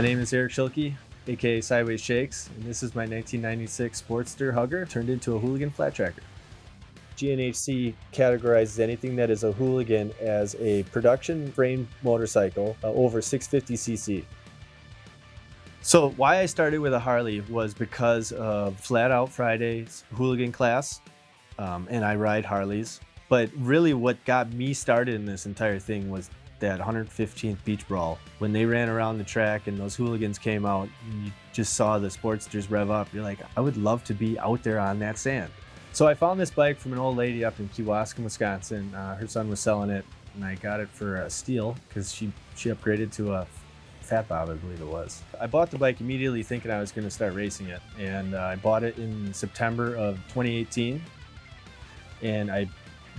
My name is Eric Schilke, aka Sideways Shakes, and this is my 1996 Sportster Hugger turned into a hooligan flat tracker. GNHC categorizes anything that is a hooligan as a production frame motorcycle over 650cc. So why I started with a Harley was because of Flat Out Friday's hooligan class, and I ride Harleys. But really what got me started in this entire thing was that 115th Beach Brawl. When they ran around the track and those hooligans came out and you just saw the Sportsters rev up, you're like, I would love to be out there on that sand. So I found this bike from an old lady up in Kewaskum, Wisconsin. Her son was selling it and I got it for a steal because she upgraded to a Fat Bob, I believe it was. I bought the bike immediately thinking I was going to start racing it, and I bought it in September of 2018, and I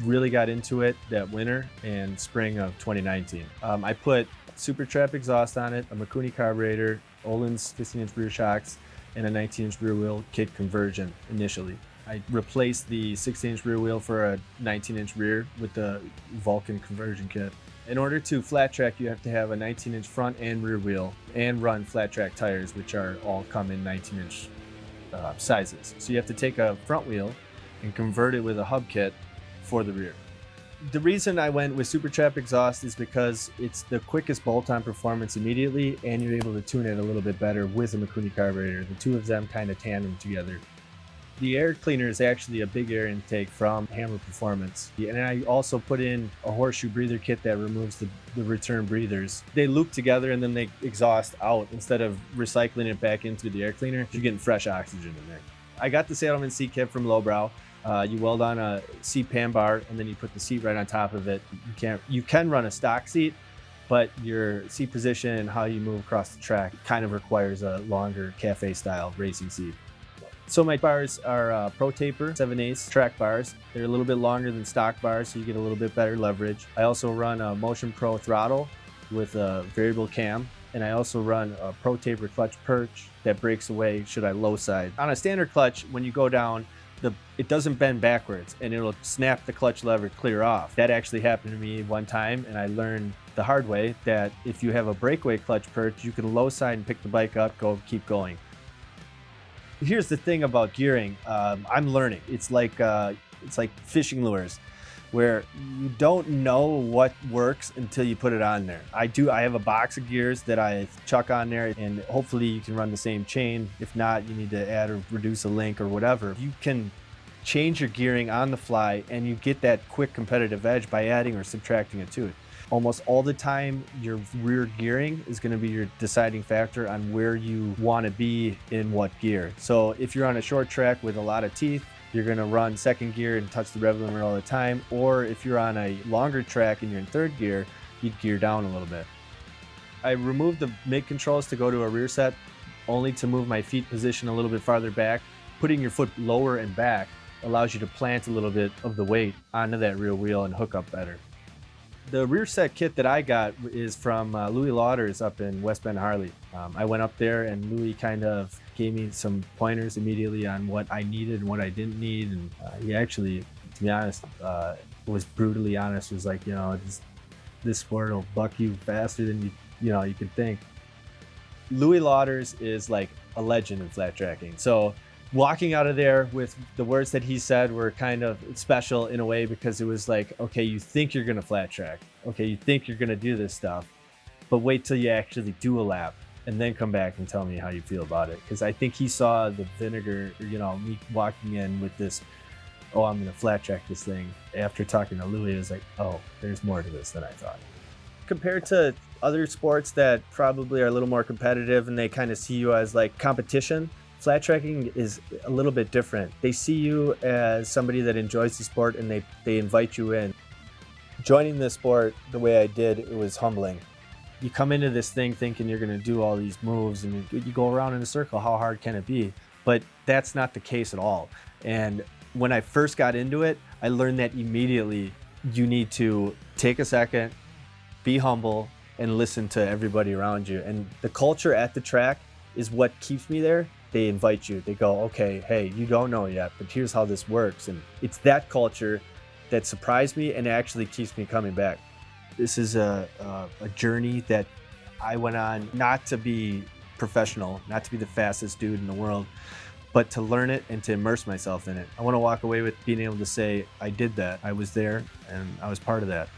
really got into it that winter and spring of 2019. I put Super Trap exhaust on it, a Mikuni carburetor, Öhlins 15-inch rear shocks, and a 19-inch rear wheel kit conversion initially. I replaced the 16-inch rear wheel for a 19-inch rear with the Vulcan conversion kit. In order to flat track, you have to have a 19-inch front and rear wheel and run flat track tires, which are all come in 19-inch sizes. So you have to take a front wheel and convert it with a hub kit for the rear. The reason I went with Super Trap exhaust is because it's the quickest bolt-on performance immediately, and you're able to tune it a little bit better with a Mikuni carburetor. The two of them kind of tandem together. The air cleaner is actually a big air intake from Hammer Performance. And I also put in a horseshoe breather kit that removes the return breathers. They loop together and then they exhaust out instead of recycling it back into the air cleaner. You're getting fresh oxygen in there. I got the Saddleman seat kit from Lowbrow. You weld on a seat pan bar and then you put the seat right on top of it. You can run a stock seat, but your seat position and how you move across the track kind of requires a longer cafe style racing seat. So my bars are Pro Taper 7/8 track bars. They're a little bit longer than stock bars, so you get a little bit better leverage. I also run a Motion Pro throttle with a variable cam, and I also run a Pro Taper clutch perch that breaks away should I low side. On a standard clutch, when you go down, it doesn't bend backwards and it'll snap the clutch lever clear off. That actually happened to me one time, and I learned the hard way that if you have a breakaway clutch perch, you can low side and pick the bike up, keep going. Here's the thing about gearing. I'm learning. It's like fishing lures, where you don't know what works until you put it on there. I have a box of gears that I chuck on there, and hopefully you can run the same chain. If not, you need to add or reduce a link or whatever. You can change your gearing on the fly, and you get that quick competitive edge by adding or subtracting it to it. Almost all the time, your rear gearing is going to be your deciding factor on where you want to be in what gear. So if you're on a short track with a lot of teeth, you're going to run second gear and touch the rev limiter all the time. Or if you're on a longer track and you're in third gear, you'd gear down a little bit. I removed the mid controls to go to a rear set, only to move my feet position a little bit farther back. Putting your foot lower and back allows you to plant a little bit of the weight onto that rear wheel and hook up better. The rear set kit that I got is from Louis Lauders up in West Bend Harley. I went up there and Louis kind of gave me some pointers immediately on what I needed and what I didn't need. And he actually, to be honest, was brutally honest. Was like, this sport will buck you faster than you could think. Louis Lauders is like a legend in flat tracking. So walking out of there with the words that he said were kind of special in a way, because it was like, okay, you think you're gonna flat track. Okay, you think you're gonna do this stuff, but wait till you actually do a lap and then come back and tell me how you feel about it. Because I think he saw the vinegar, me walking in with this, oh, I'm gonna flat track this thing. After talking to Louis, it was like, oh, there's more to this than I thought. Compared to other sports that probably are a little more competitive and they kind of see you as like competition, flat tracking is a little bit different. They see you as somebody that enjoys the sport and they invite you in. Joining the sport the way I did, it was humbling. You come into this thing thinking you're going to do all these moves and you go around in a circle. How hard can it be? But that's not the case at all. And when I first got into it, I learned that immediately you need to take a second, be humble, and listen to everybody around you. And the culture at the track is what keeps me there. They invite you. They go, okay, hey, you don't know yet, but here's how this works. And it's that culture that surprised me and actually keeps me coming back. This is a journey that I went on not to be professional, not to be the fastest dude in the world, but to learn it and to immerse myself in it. I want to walk away with being able to say, I did that, I was there, and I was part of that.